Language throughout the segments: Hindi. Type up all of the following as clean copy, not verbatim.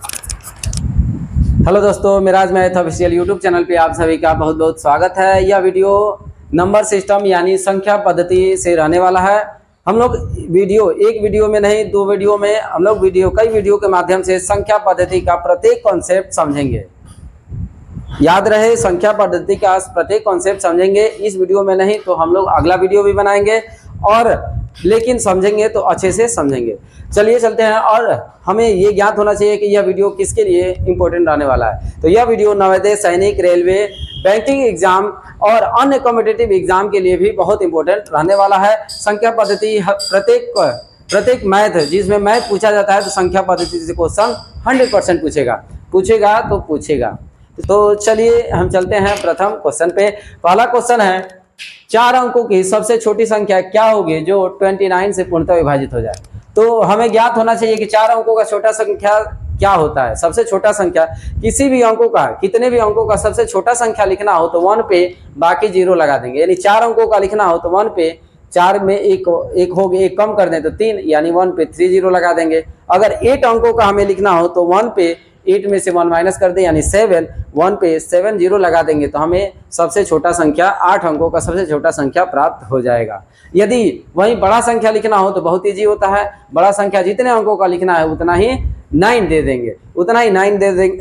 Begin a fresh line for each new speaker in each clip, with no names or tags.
हेलो दोस्तों, मेरा आज मैथ ऑफिशियल यूट्यूब चैनल पे आप सभी का बहुत बहुत स्वागत है। यह वीडियो नंबर सिस्टम यानी संख्या पद्धति से रहने वाला है। हम लोग एक वीडियो में नहीं, दो वीडियो में हम लोग कई वीडियो के माध्यम से संख्या पद्धति का प्रत्येक कॉन्सेप्ट समझेंगे। याद रहे, संख्या पद्धति का प्रत्येक कॉन्सेप्ट समझेंगे। इस वीडियो में नहीं तो हम लोग अगला वीडियो भी बनाएंगे, और लेकिन समझेंगे तो अच्छे से समझेंगे। चलिए चलते हैं। और हमें ये ज्ञात होना चाहिए कि यह वीडियो किसके लिए इंपॉर्टेंट रहने वाला है। तो यह वीडियो नवोदय, सैनिक, रेलवे, बैंकिंग एग्जाम और अन्य कॉम्पिटिटिव एग्जाम के लिए भी बहुत इंपॉर्टेंट रहने वाला है। संख्या पद्धति प्रत्येक मैथ जिसमें मैथ पूछा जाता है तो संख्या पद्धति से क्वेश्चन 100% पूछेगा। तो चलिए हम चलते हैं प्रथम क्वेश्चन पे। पहला क्वेश्चन है, 4 अंकों की सबसे छोटी संख्या क्या होगी जो 29 से पूर्णतः विभाजित हो जाए। तो हमें ज्ञात होना चाहिए कि 4 अंकों का छोटा संख्या क्या होता है। सबसे छोटा संख्या किसी भी अंकों का, कितने भी अंकों का सबसे छोटा संख्या लिखना हो तो 1 पे बाकी 0 लगा देंगे। यानी 4 अंकों का लिखना हो तो 1 पे 4 में एक हो गए, एक कम कर दें तो 3, यानी 1 पे 3 0 लगा देंगे। अगर 8 अंकों का हमें लिखना हो तो 1 पे 8 में से 1 माइनस कर दें, यानी 7, 1 पे 7 0 लगा देंगे तो हमें सबसे छोटा संख्या 8 अंकों का सबसे छोटा संख्या प्राप्त हो जाएगा। यदि वही बड़ा संख्या लिखना हो तो बहुत ईजी होता है। बड़ा संख्या जितने अंकों का लिखना है उतना ही 9 दे देंगे,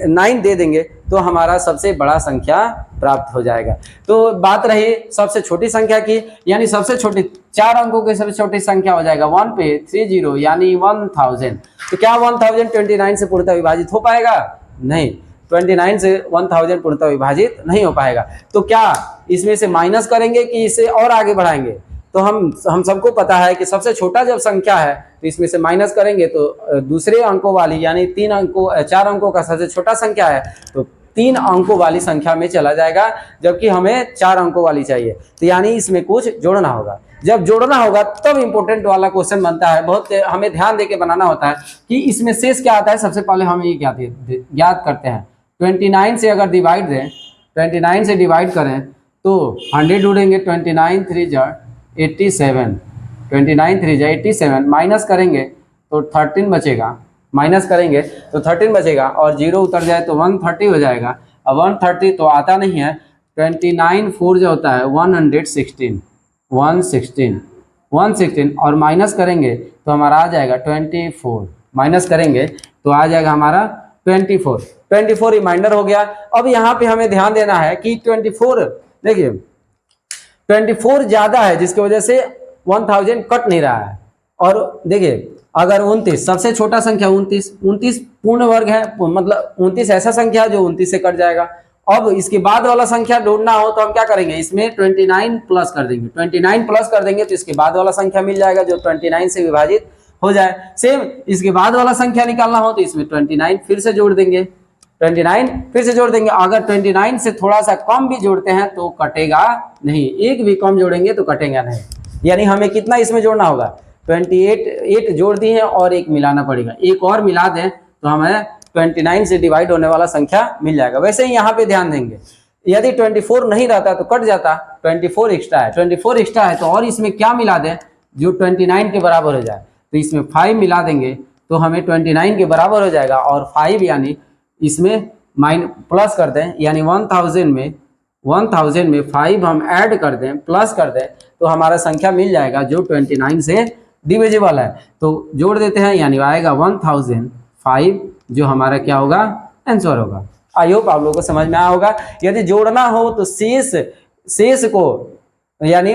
9 दे देंगे तो हमारा सबसे बड़ा संख्या प्राप्त हो जाएगा। तो बात रही सबसे छोटी संख्या की, यानी सबसे छोटी 4 अंकों की सबसे छोटी संख्या हो जाएगा 1 पे 30, यानी 1000। तो क्या 1000 29 से पूर्णतः विभाजित हो पाएगा? नहीं, 29 से 1000 पूर्णतः विभाजित नहीं हो पाएगा। तो क्या इसमें से माइनस करेंगे कि इसे और आगे बढ़ाएंगे? तो हम सबको पता है कि सबसे छोटा जब संख्या है तो इसमें से माइनस करेंगे तो दूसरे अंकों वाली, यानी 4 अंकों का सबसे छोटा संख्या है तो 3 अंकों वाली संख्या में चला जाएगा, जबकि हमें 4 अंकों वाली चाहिए। तो यानी इसमें कुछ जोड़ना होगा। जब जोड़ना होगा तब इंपॉर्टेंट वाला क्वेश्चन बनता है। बहुत हमें ध्यान देके बनाना होता है कि इसमें शेष क्या आता है। सबसे पहले हम ये ज्ञात करते हैं। 29 से अगर डिवाइड दें, 29 से डिवाइड करें तो 100 जोड़ेंगे, 29 3 87, 29 3 87, माइनस करेंगे तो 13 बचेगा, माइनस करेंगे तो 13 बचेगा, और 0 उतर जाए तो 130 हो जाएगा। अब 130 तो आता नहीं है, 29 4 जो होता है 116, और माइनस करेंगे तो हमारा आ जाएगा 24, माइनस करेंगे तो आ जाएगा हमारा 24 रिमाइंडर हो गया। अब यहाँ पे हमें ध्यान देना है कि 24, देखिए 24 ज्यादा है जिसकी वजह से 1000 कट नहीं रहा है। और देखिए अगर 29 सबसे छोटा संख्या 29 पूर्ण वर्ग है, मतलब 29 ऐसा संख्या है जो 29 से कट जाएगा। अब इसके बाद वाला संख्या ढूंढना हो तो हम क्या करेंगे, इसमें 29 प्लस कर देंगे, 29 प्लस कर देंगे तो इसके बाद वाला संख्या मिल जाएगा जो 29 से विभाजित हो जाए। सेम इसके बाद वाला संख्या निकालना हो तो इसमें 29 फिर से जोड़ देंगे, 29 फिर से जोड़ देंगे। अगर 29 से थोड़ा सा कम भी जोड़ते हैं तो कटेगा नहीं, एक भी कम जोड़ेंगे तो कटेगा नहीं। यानी हमें कितना इसमें जोड़ना होगा, 8 जोड़ दिए हैं और एक मिलाना पड़ेगा, एक और मिला दें तो हमें 29 से डिवाइड होने वाला संख्या मिल जाएगा। वैसे ही यहाँ पे ध्यान देंगे, यदि 24 नहीं रहता तो कट जाता, 24 एक्स्ट्रा है, 24 एक्स्ट्रा है तो और इसमें क्या मिला दें जो 29 के बराबर हो जाए। तो इसमें 5 मिला देंगे तो हमें 29 के बराबर हो जाएगा, और 5 यानी इसमें प्लस कर दें, यानी 1000 में 5 हम ऐड कर दें, प्लस कर दें तो हमारा संख्या मिल जाएगा जो 29 से डिविजिबल है। तो जोड़ देते हैं, यानी आएगा 1005, जो हमारा क्या होगा, आंसर होगा। आई होप आप लोगों को समझ में आया होगा। यदि जोड़ना हो तो शेष को, यानी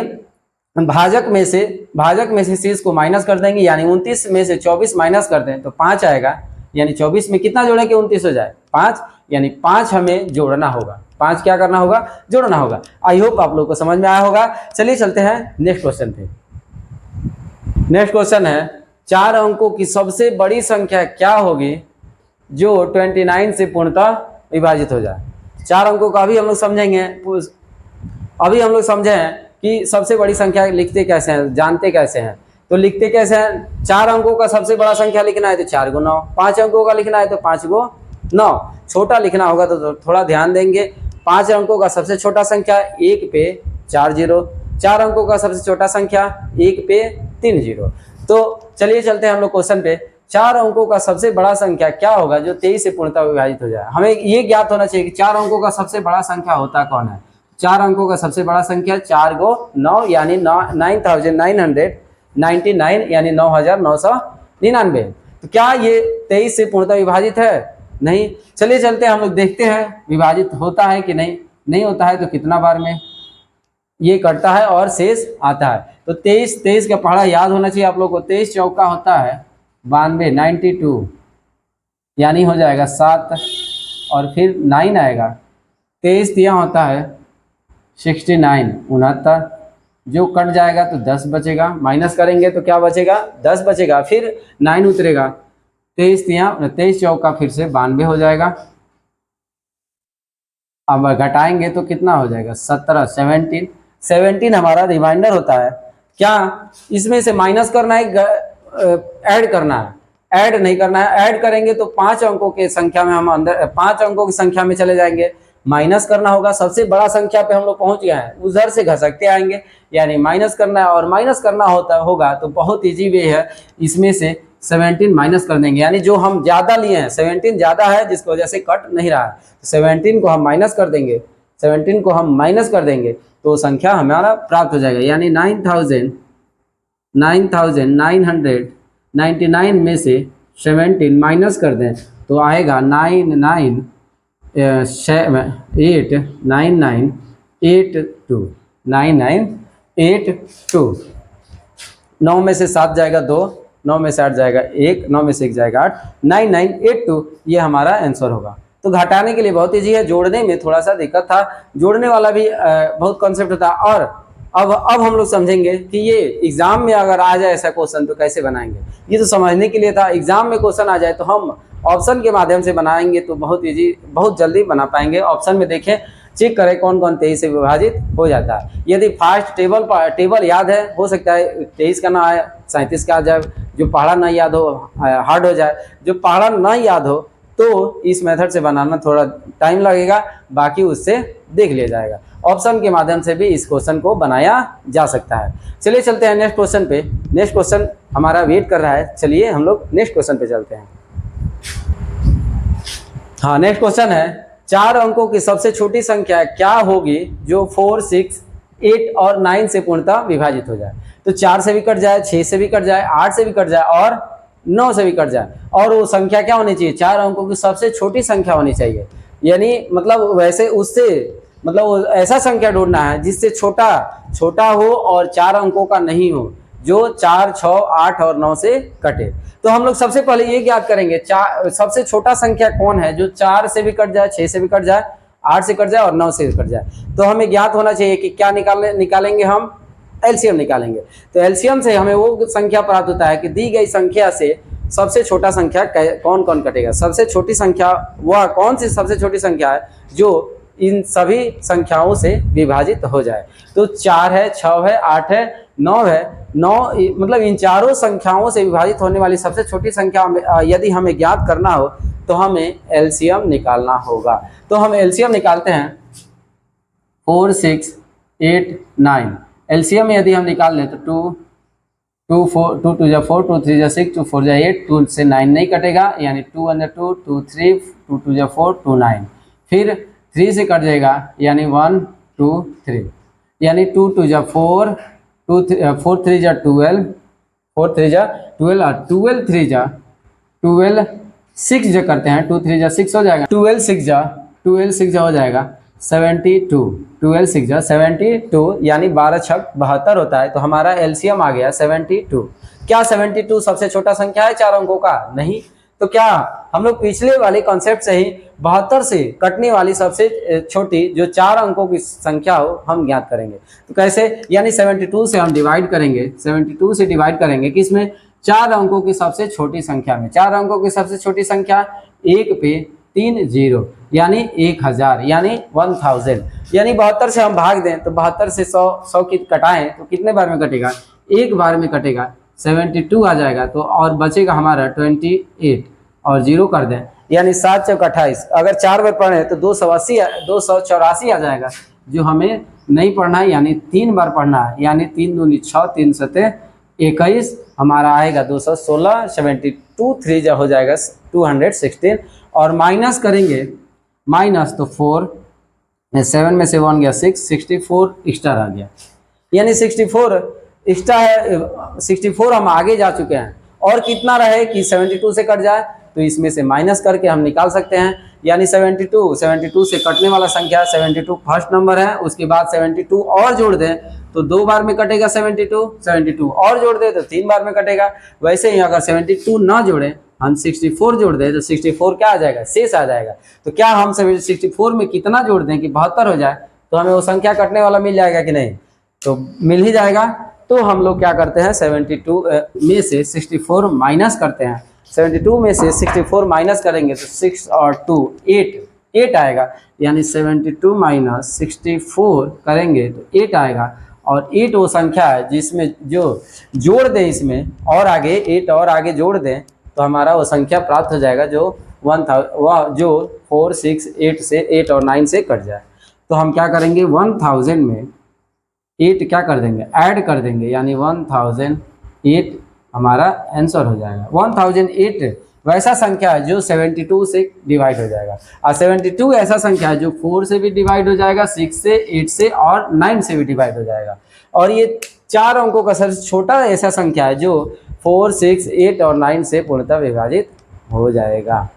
भाजक में से शेष को माइनस कर देंगे, यानी 29 में से 24 माइनस कर दें तो 5 आएगा, यानी 24 में कितना जोड़ें कि 29 हो जाए, 5, यानी 5 हमें जोड़ना होगा। 5 क्या करना होगा, जोड़ना होगा। आई होप आप लोग को समझ में आया होगा। चलिए चलते हैं नेक्स्ट क्वेश्चन पे। नेक्स्ट क्वेश्चन है, 4 अंकों की सबसे बड़ी संख्या क्या होगी जो 29 से पूर्णतः विभाजित हो जाए। 4 अंकों का अभी हम लोग समझेंगे। अभी हम लोग समझे हैं कि सबसे बड़ी संख्या लिखते कैसे हैं, जानते कैसे हैं। तो लिखते कैसे हैं, 4 अंकों का सबसे बड़ा संख्या लिखना है तो 4 × 9, 5 अंकों का लिखना है तो 5 × 9। छोटा लिखना होगा तो थोड़ा ध्यान देंगे। 5 अंकों का सबसे छोटा संख्या 1 पे 4 0, 4 अंकों का सबसे छोटा संख्या 1 पे 3 0। तो चलिए चलते हैं हम लोग क्वेश्चन पे। चार अंकों का सबसे बड़ा संख्या क्या होगा जो 23 से पूर्णतः विभाजित हो जाए। हमें ये ज्ञात होना चाहिए कि चार अंकों का सबसे बड़ा संख्या होता कौन है। चार अंकों का सबसे बड़ा संख्या 4 गो 9 यानी 9999 यानी 9999। तो क्या ये 23 से पूर्णतः विभाजित है? नहीं। चलिए चलते हैं, हम लोग देखते हैं विभाजित होता है कि नहीं। नहीं होता है तो कितना बार में ये कटता है और शेष आता है। तो 23 का पहाड़ा याद होना चाहिए आप लोग को। 23 चौका होता है 92 92 यानी हो जाएगा 7 और फिर 9 आएगा। 23 तिया होता है 69 69, जो कट जाएगा तो 10 बचेगा, माइनस करेंगे तो क्या बचेगा 10 बचेगा, फिर 9 उतरेगा। 23 चौका फिर से 92 हो जाएगा। अब घटाएंगे तो कितना हो जाएगा 17 17 हमारा रिमाइंडर होता है। क्या इसमें से माइनस करना है ऐड करना है? ऐड नहीं करना है। ऐड करेंगे तो 5 अंकों के संख्या में हम अंदर 5 अंकों की संख्या में चले जाएंगे। माइनस करना होगा, सबसे बड़ा संख्या पे हम लोग पहुंच गए हैं, उधर से घसकते आएंगे यानी माइनस करना है। और माइनस करना होगा तो बहुत इजी वे है, इसमें से 17 माइनस कर देंगे यानी जो हम ज़्यादा लिए हैं 17 ज़्यादा है जिसकी वजह से कट नहीं रहा है। तो 17 को हम माइनस कर देंगे, 17 को हम माइनस कर देंगे तो संख्या हमारा प्राप्त हो जाएगा यानी 9999 में से 17 माइनस कर दें तो आएगा 9982। 9 में से 7 जाएगा 2, 9 में से 8 जाएगा 1, 9 में से 1 जाएगा 8, 9982 ये हमारा आंसर होगा। तो घटाने के लिए बहुत ईजी है, जोड़ने में थोड़ा सा दिक्कत था, जोड़ने वाला भी बहुत कॉन्सेप्ट था। और अब हम लोग समझेंगे कि ये एग्जाम में अगर आ जाए ऐसा क्वेश्चन तो कैसे बनाएंगे। ये तो समझने के लिए था, एग्जाम में क्वेश्चन आ जाए तो हम ऑप्शन के माध्यम से बनाएंगे तो बहुत ईजी, बहुत जल्दी बना पाएंगे। ऑप्शन में देखें, चेक करें कौन कौन 23 से विभाजित हो जाता है। यदि फास्ट टेबल याद है, हो सकता है 23 का ना आए 37 का आ जाए, जो पहाड़ा ना याद हो हार्ड हो जाए। जो पहाड़ा ना याद हो तो इस मेथड से बनाना थोड़ा टाइम लगेगा, बाकी उससे देख लिया जाएगा। ऑप्शन के माध्यम से भी इस क्वेश्चन को बनाया जा सकता है। चलिए चलते हैं नेक्स्ट क्वेश्चन पे। नेक्स्ट क्वेश्चन हमारा वेट कर रहा है, चलिए हम लोग नेक्स्ट क्वेश्चन पे चलते हैं। हाँ, नेक्स्ट क्वेश्चन है, 4 अंकों की सबसे छोटी संख्या क्या होगी जो 4, 6, 8 और 9 से पूर्णतः विभाजित हो जाए। तो 4 से भी कट जाए, 6 से भी कट जाए, 8 से भी कट जाए और 9 से भी कट जाए। और वो संख्या क्या होनी चाहिए? 4 अंकों की सबसे छोटी संख्या होनी चाहिए। यानी मतलब वैसे उससे मतलब ऐसा संख्या ढूंढना है जिससे छोटा हो और 4 अंकों का नहीं हो, जो 4, 6, 8 और 9 से कटे। तो हम लोग सबसे पहले ये ज्ञात करेंगे सबसे छोटा संख्या कौन है जो 4 से भी कट जाए, 6 से भी कट जाए, 8 से कट जाए और 9 से भी कट जाए। तो हमें ज्ञात होना चाहिए कि क्या निकालेंगे हम, एलसीएम निकालेंगे। तो एलसीएम से हमें वो संख्या प्राप्त होता है कि दी गई संख्या से सबसे छोटा संख्या कौन कौन कटेगा। सबसे छोटी संख्या वह कौन सी सबसे छोटी संख्या है जो इन सभी संख्याओं से विभाजित हो जाए। तो 4 है, 6 है, 8 है, 9 है। 9 मतलब इन चारों संख्याओं से विभाजित होने वाली सबसे छोटी संख्या यदि हमें ज्ञात करना हो तो हमें एलसीएम निकालना होगा। तो हम एलसीएम निकालते हैं 4, 6, 8, 9। एलसीएम यदि हम निकाल लें तो 2 4 2 2 4 2 3 6 2 4 8, 2 से 9 नहीं कटेगा यानी 2 × 2 2 3 2 2 4 2 9। फिर 3 से कट जाएगा यानी 1 2 3 यानी 2 2 4 4 3 12 4 3 12 और 12 3 12 6 जो करते हैं 2 3 6 हो जाएगा, 12 6 हो जाएगा 72, 12 6 72 यानी 12 छक 72 होता है। तो हमारा एलसीएम आ गया 72। क्या 72 सबसे छोटा संख्या है 4 अंकों का? नहीं। तो क्या हम लोग पिछले वाले कॉन्सेप्ट से ही 72 से कटने वाली सबसे छोटी जो 4 अंकों की संख्या हो हम ज्ञात करेंगे। तो कैसे? यानी 72 से हम डिवाइड करेंगे, 72 से डिवाइड करेंगे किसमें? 4 अंकों की सबसे छोटी संख्या में। 4 अंकों की सबसे छोटी संख्या 1 पे 3 0 यानी 1000 यानी 1000। यानी 72 से हम भाग दें तो 72 से 100 की कटाएं तो कितने बार में कटेगा? एक बार में कटेगा, 72 आ जाएगा। तो और बचेगा हमारा 28 और 0 कर दें यानी 7 चौक 28। अगर 4 बार पढ़ें तो 284 आ जाएगा, जो हमें नहीं पढ़ना है यानी 3 बार पढ़ना है। यानी 3 दूनी 6 3 7 21 हमारा आएगा 216, 2 3 हो जाएगा 216 और माइनस करेंगे, माइनस तो 4, 7 में से 1 गया 6, 64 एक्स्ट्रा आ गया, यानी 64 एक्स्ट्रा है, 64 हम आगे जा चुके हैं। और कितना रहे कि 72 से कट जाए, तो इसमें से माइनस करके हम निकाल सकते हैं, यानी 72 से कटने वाला संख्या 72 फर्स्ट नंबर है, उसके बाद 72 और जोड़ दें तो 2 बार में कटेगा 72 और जोड़ दें तो 3 बार में कटेगा। वैसे ही अगर 72 ना जोड़ें, हम 64 जोड़ दें तो 64 क्या आ जाएगा, शेष आ जाएगा। तो क्या हम 64 में कितना जोड़ दें कि 72 हो जाए, तो हमें वो संख्या कटने वाला मिल जाएगा कि नहीं, तो मिल ही जाएगा। तो हम लोग क्या करते हैं, 72 में से 64 माइनस करते हैं, 72 में से 64 माइनस करेंगे तो 6 और 2 8 आएगा, यानी 72 माइनस 64 करेंगे तो 8 आएगा। और 8 वो संख्या है जिसमें जो जोड़ दें, इसमें और आगे 8 और आगे जोड़ दें तो हमारा वो संख्या प्राप्त हो जाएगा जो 4 6 8 से 8 और 9 से कट जाए। तो हम क्या करेंगे, 1000 में 8 क्या कर देंगे, ऐड कर देंगे, यानी 1008 हमारा आंसर हो जाएगा। 1008 वैसा संख्या है जो 72 से डिवाइड हो जाएगा, और 72 ऐसा संख्या है जो 4 से भी डिवाइड हो जाएगा, 6 से, 8 से और 9 से भी डिवाइड हो जाएगा। और ये 4 अंकों का सबसे छोटा ऐसा संख्या है जो 4 6 8 और 9 से पूर्णतः विभाजित हो जाएगा।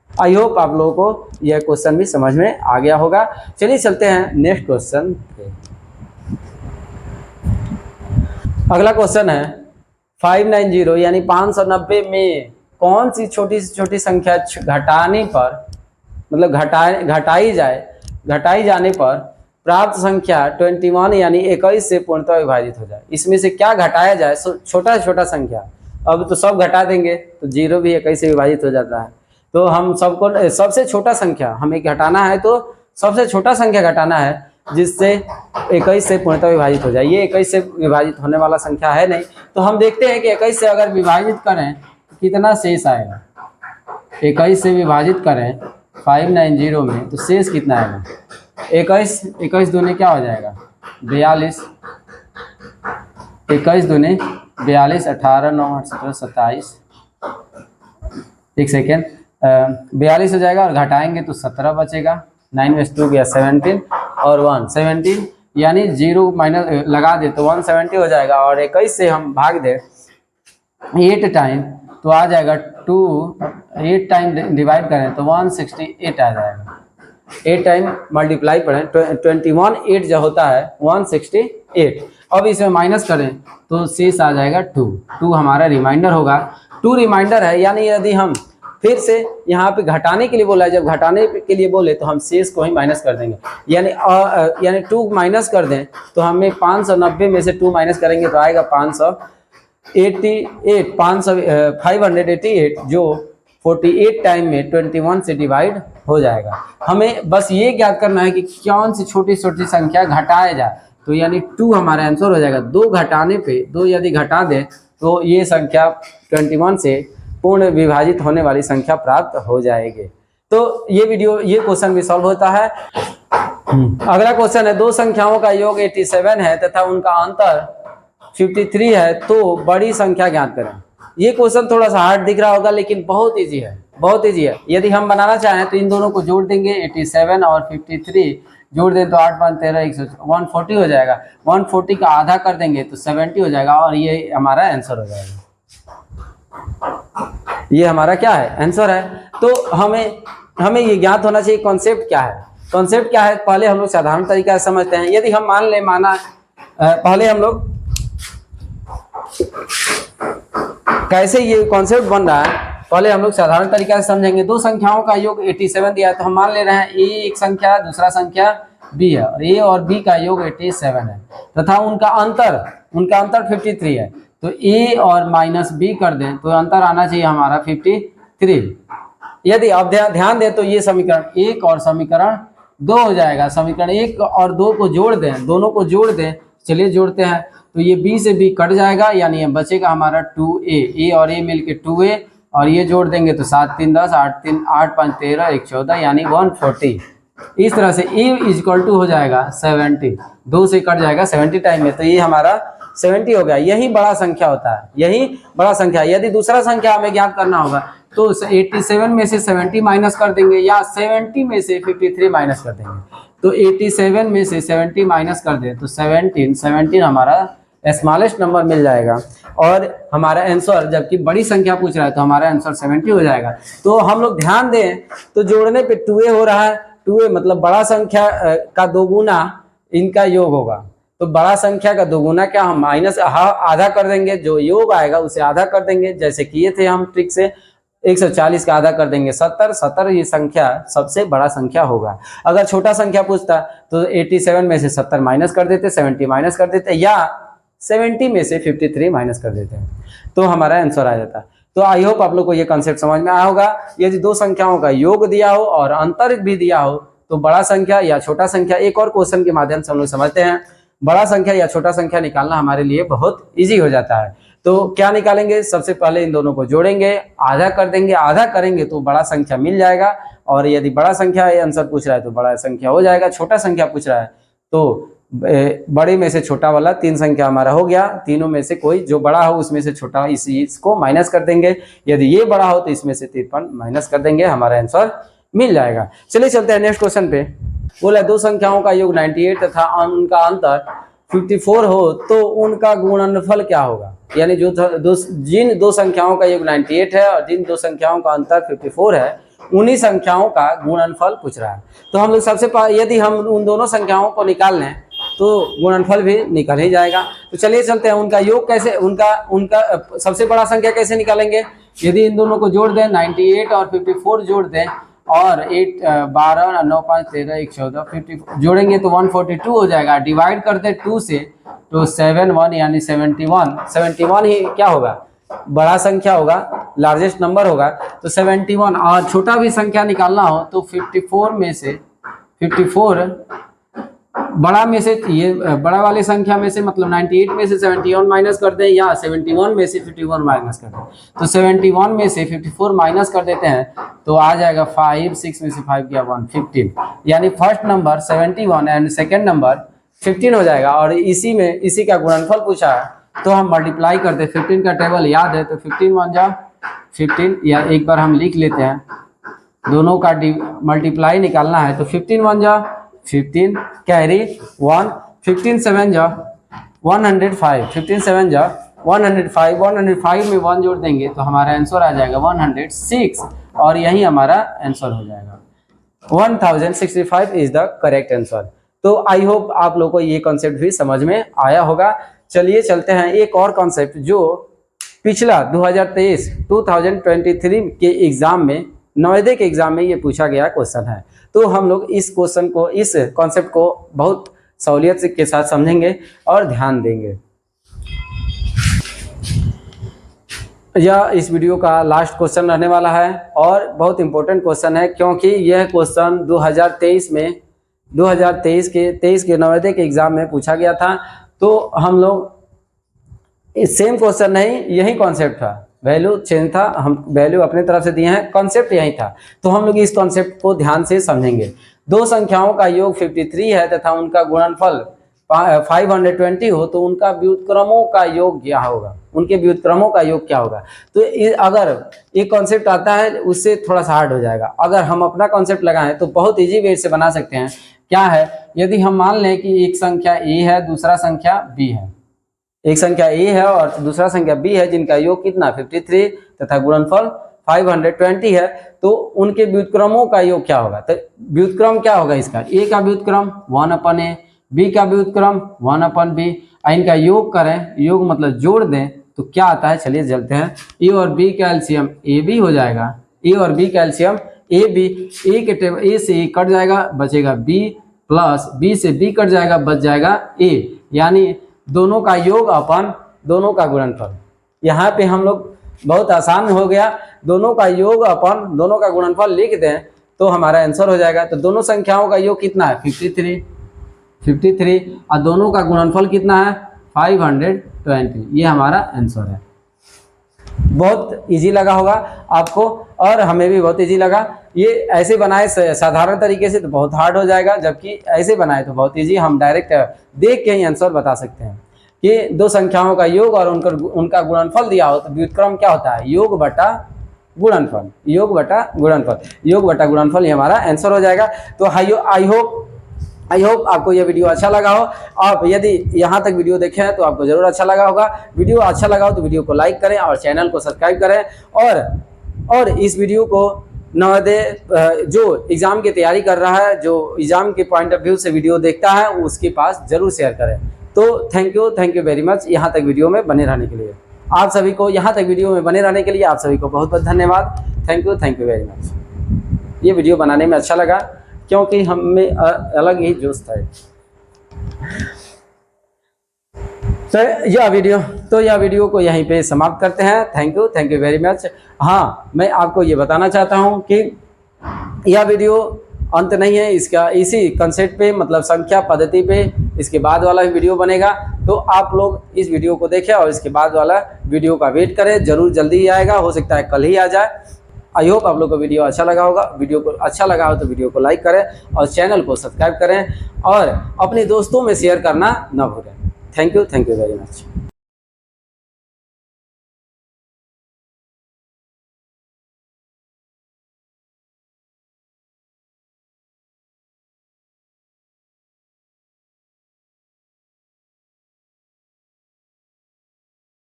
आई होप आप लोगों को यह क्वेश्चन भी समझ में आ गया होगा। चलिए चलते हैं नेक्स्ट क्वेश्चन पे। अगला क्वेश्चन है 590 यानी 590 में कौन सी छोटी से छोटी संख्या घटाने पर, मतलब घटाई जाने पर प्राप्त संख्या 21 यानी 21 से पूर्णतः विभाजित हो जाए। इसमें से क्या घटाया जाए, छोटा से छोटा संख्या। अब तो सब घटा देंगे तो 0 भी 21 से विभाजित हो जाता है। तो हम सबको सबसे छोटा संख्या हमें घटाना है, तो सबसे छोटा संख्या घटाना है जिससे 21 से पूर्णतः विभाजित हो जाए। ये 21 से विभाजित होने वाला संख्या है नहीं, तो हम देखते हैं कि 21 से अगर विभाजित करें तो कितना शेष आएगा। 21 से विभाजित करें 590 में तो शेष कितना आएगा, 21 दूने क्या हो जाएगा 42, 21 दूने 42, 18 9 8 17 27, एक सेकेंड, 42 हो जाएगा और घटाएंगे तो 17 बचेगा, 9 में 2 गया 17 और 1 17, यानी 0 माइनस लगा दे तो 170 हो जाएगा। और 21 से हम भाग दे 8 टाइम तो आ जाएगा 8 टाइम डिवाइड करें तो 168 आ जाएगा। 8 टाइम मल्टीप्लाई पढ़ें 21 8 जो होता है 168। अब इसमें माइनस करें तो शेष आ जाएगा 2 हमारा रिमाइंडर होगा। 2 रिमाइंडर है, यानी यदि हम फिर से यहाँ पे घटाने के लिए बोला है, जब घटाने के लिए बोले तो हम शेष को ही माइनस कर देंगे, यानी 2 माइनस कर दें तो हमें 590 में से 2 माइनस करेंगे तो आएगा 588 जो 48 टाइम में 21 से डिवाइड हो जाएगा। हमें बस ये ज्ञात करना है कि कौन सी छोटी छोटी संख्या घटाया जाए, तो यानी 2 हमारा आंसर हो जाएगा। 2 घटाने पे 2 यदि घटा दें तो ये संख्या 21 से पूर्ण विभाजित होने वाली संख्या प्राप्त हो जाएगी। तो ये क्वेश्चन भी सॉल्व होता है। अगला क्वेश्चन है 2 संख्याओं का योग 87 है तथा उनका अंतर 53 है, तो बड़ी संख्या ज्ञात करें। ये क्वेश्चन थोड़ा सा हार्ड दिख रहा होगा लेकिन बहुत इजी है, बहुत इजी है। यदि हम बनाना चाहें तो इन दोनों को जोड़ देंगे, 87 और 53 जोड़ दें तो 8 5 13 140 हो जाएगा। 140 का आधा कर देंगे तो 70 हो जाएगा और ये हमारा आंसर हो जाएगा। ये हमारा क्या है, आंसर है। तो हमें ये ज्ञात होना चाहिए कॉन्सेप्ट क्या है। कॉन्सेप्ट क्या है, पहले हम लोग साधारण तरीका से समझते हैं। यदि हम पहले हम लोग कैसे ये कॉन्सेप्ट बन रहा है, पहले हम लोग साधारण तरीका से समझेंगे। 2 संख्याओं का योग 87 दिया है तो हम मान ले रहे हैं ए एक संख्या दूसरा संख्या बी है, और ए और बी का योग 87 है तथा उनका अंतर 53 है। तो ए और माइनस बी कर दें तो अंतर आना चाहिए हमारा 53। यदि अब ध्यान दें तो ये समीकरण 1 और समीकरण 2 हो जाएगा। समीकरण 1 और 2 को जोड़ दें, दोनों को जोड़ दें, चलिए जोड़ते हैं। तो ये b से b कट जाएगा, यानी ये बचेगा हमारा 2a, a और a मिलके 2a, और ये जोड़ देंगे तो 7 3 10 8 5 13 1 14 यानी 140। इस तरह से a इक्वल टू हो जाएगा 70, 2 से कट जाएगा 70 टाइम में, तो ये हमारा 70 हो गया, यही बड़ा संख्या होता है, यही बड़ा संख्या। यदि दूसरा संख्या हमें ज्ञात करना होगा तो 87 में से 70 माइनस कर देंगे या 70 में से 53 माइनस कर देंगे। तो 87 में से 70 माइनस कर दें तो 17 हमारा स्मॉलेस्ट नंबर मिल जाएगा और हमारा आंसर, जबकि बड़ी संख्या पूछ रहा है तो हमारा आंसर 70 हो जाएगा। तो हम लोग ध्यान दें तो जोड़ने पे 2a हो रहा है, 2a मतलब बड़ा संख्या का दोगुना इनका योग होगा। तो बड़ा संख्या का दोगुना क्या, हम माइनस आधा कर देंगे, जो योग आएगा उसे आधा कर देंगे, जैसे किए थे हम ट्रिक से। 140 का आधा कर देंगे 70, 70 ये संख्या सबसे बड़ा संख्या होगा। अगर छोटा संख्या पूछता तो 87 में से 70 माइनस कर देते, 70 माइनस कर देते, या 70 में से 53 माइनस कर देते हैं, तो हमारा आंसर आ जाता। तो आई होप आप लोग को ये कॉन्सेप्ट समझ में आया होगा। यदि दो संख्याओं का योग दिया हो और अंतर भी दिया हो तो बड़ा संख्या या छोटा संख्या, एक और क्वेश्चन के माध्यम से हम लोग समझते हैं, बड़ा संख्या या छोटा संख्या निकालना हमारे लिए बहुत इजी हो जाता है। तो क्या निकालेंगे, सबसे पहले इन दोनों को जोड़ेंगे, आधा कर देंगे, आधा करेंगे तो बड़ा संख्या मिल जाएगा। और यदि बड़ा संख्या ये आंसर पूछ रहा है तो बड़ा संख्या हो जाएगा। छोटा संख्या पूछ रहा है तो बड़े में से छोटा वाला 3 संख्या हमारा हो गया, तीनों में से कोई जो बड़ा हो उसमें से छोटा इसको माइनस कर देंगे। यदि ये बड़ा हो तो इसमें से 53 माइनस कर देंगे, हमारा आंसर मिल जाएगा। चलिए चलते हैं नेक्स्ट क्वेश्चन पे। बोला दो संख्याओं का योग 98 तथा उनका अंतर 54 हो तो उनका गुणनफल क्या होगा। यानी जिन दो संख्याओं का योग 98 है और जिन दो संख्याओं का अंतर 54 है, उन्हीं संख्याओं का गुणनफल पूछ रहा है। तो हम लोग सबसे यदि हम उन दोनों संख्याओं को निकाल लें तो गुणनफल भी निकल ही जाएगा। तो चलिए चलते हैं, उनका योग कैसे, उनका सबसे बड़ा संख्या कैसे निकालेंगे। यदि इन दोनों को जोड़ दें, 98 और 54 जोड़ दें और 8 12 9 5 13 1 14 50 जोड़ेंगे तो 142 हो जाएगा। डिवाइड कर दें 2 से तो 71 यानी 71 ही क्या होगा, बड़ा संख्या होगा, लार्जेस्ट नंबर होगा। तो 71 और छोटा भी संख्या निकालना हो तो 54 में से 54 बड़ा में से, ये बड़ा वाली संख्या में से मतलब 98 में से 71 माइनस कर दें या 71 में से 51 माइनस कर दें। तो 71 में से 54 माइनस कर देते हैं तो आ जाएगा 5, 6 में से 5 गया 1, 15, यानी first number 71 and second number 15 हो जाएगा। और इसी का गुणनफल पूछा है तो हम मल्टीप्लाई करते हैं। 15 का टेबल याद है तो 15 1 जा 15, या एक बार हम लिख लेते हैं, दोनों का मल्टीप्लाई निकालना है तो 15 1 जा 15 कैरी 1, 15 7 जा 105, 15 7 जा 105 में 1 जोड़ देंगे तो हमारा आंसर आ जाएगा 106 और यही हमारा आंसर हो जाएगा। 1065 इज द करेक्ट आंसर। तो आई होप आप लोगों को ये कॉन्सेप्ट भी समझ में आया होगा। चलिए चलते हैं एक और कॉन्सेप्ट जो पिछला 2023 के एग्जाम में, नवोदय के एग्जाम में ये पूछा गया क्वेश्चन है। तो हम लोग इस क्वेश्चन को, इस कॉन्सेप्ट को बहुत सहूलियत के साथ समझेंगे और ध्यान देंगे। यह इस वीडियो का लास्ट क्वेश्चन रहने वाला है और बहुत इंपॉर्टेंट क्वेश्चन है, क्योंकि यह क्वेश्चन 2023 के नवोदय के एग्जाम में पूछा गया था। तो हम लोग सेम क्वेश्चन नहीं, यही कॉन्सेप्ट था, वैल्यू चेंज था, हम वैल्यू अपने तरफ से दिए हैं, कॉन्सेप्ट यही था। तो हम लोग इस कॉन्सेप्ट को ध्यान से समझेंगे। दो संख्याओं का योग 53 है तथा उनका गुणनफल 520 हो तो उनका व्युत्क्रमों का योग क्या होगा, उनके व्युत्क्रमों का योग क्या होगा। तो अगर एक कॉन्सेप्ट आता है उससे थोड़ा सा हार्ड हो जाएगा। अगर हम अपना कॉन्सेप्ट लगाएं तो बहुत इजी वे से बना सकते हैं। क्या है, यदि हम मान लें कि एक संख्या a है, दूसरा संख्या b है, एक संख्या a है और दूसरा संख्या b है, जिनका योग कितना 53 तथा गुणनफल 520 है, तो उनके व्युत्क्रमों का योग क्या होगा। तो व्युत्क्रम क्या होगा इसका, a का व्युत्क्रम 1/a, b का व्युत्क्रम 1/b, इनका योग करें, योग मतलब जोड़ दें तो क्या आता है। चलिए चलते हैं, a और b का एलसीएम ab हो जाएगा, a और b का एलसीएम ab, a के टेबल a से a कट जाएगा, बचेगा b, प्लस b से b कट जाएगा, बच जाएगा a, यानी दोनों का योग अपन दोनों का गुणनफल। यहाँ पे हम लोग बहुत आसान हो गया, दोनों का योग अपन दोनों का गुणनफल लिख दें तो हमारा आंसर हो जाएगा। तो दोनों संख्याओं का योग कितना है 53 और दोनों का गुणनफल कितना है 520, ये हमारा आंसर है। बहुत इजी लगा होगा आपको और हमें भी बहुत इजी लगा। ये ऐसे बनाए साधारण तरीके से तो बहुत हार्ड हो जाएगा, जबकि ऐसे बनाए तो बहुत इजी, हम डायरेक्ट देख के ही आंसर बता सकते हैं। कि दो संख्याओं का योग और उनका गुणनफल दिया हो तो व्युत्क्रम क्या होता है, योग बटा गुणनफल, योग बटा गुणनफल, योग बटा गुणनफल, ये हमारा आंसर हो जाएगा। तो आई होप आपको ये वीडियो अच्छा लगा हो। आप यदि यहाँ तक वीडियो देखे हैं तो आपको जरूर अच्छा लगा होगा। वीडियो अच्छा लगा हो तो वीडियो को लाइक करें और चैनल को सब्सक्राइब करें। और इस वीडियो को नवोदय जो एग्ज़ाम की तैयारी कर रहा है, जो एग्ज़ाम के पॉइंट ऑफ व्यू से वीडियो देखता है, उसके पास जरूर शेयर करें। तो थैंक यू वेरी मच यहाँ तक वीडियो में बने रहने के लिए। आप सभी को यहाँ तक वीडियो में बने रहने के लिए आप सभी को बहुत बहुत धन्यवाद। Thank you very much. ये वीडियो बनाने में अच्छा लगा क्योंकि हम में अलग ही जोश था। तो यह वीडियो को यहीं पे समाप्त करते हैं। Thank you very much. हाँ, मैं आपको ये बताना चाहता हूँ कि यह वीडियो अंत नहीं है, इसका इसी कंसेप्ट पे, मतलब संख्या पद्धति पे इसके बाद वाला वीडियो बनेगा। तो आप लोग इस वीडियो को देखें और इसके बाद वाला वीडियो का वेट करें, जरूर जल्दी ही आएगा, हो सकता है कल ही आ जाए। आई होप आप लोग को वीडियो अच्छा लगा होगा। वीडियो को अच्छा लगा हो तो वीडियो को लाइक करें और चैनल को सब्सक्राइब करें और अपने दोस्तों में शेयर करना ना भूलें। Thank you very much.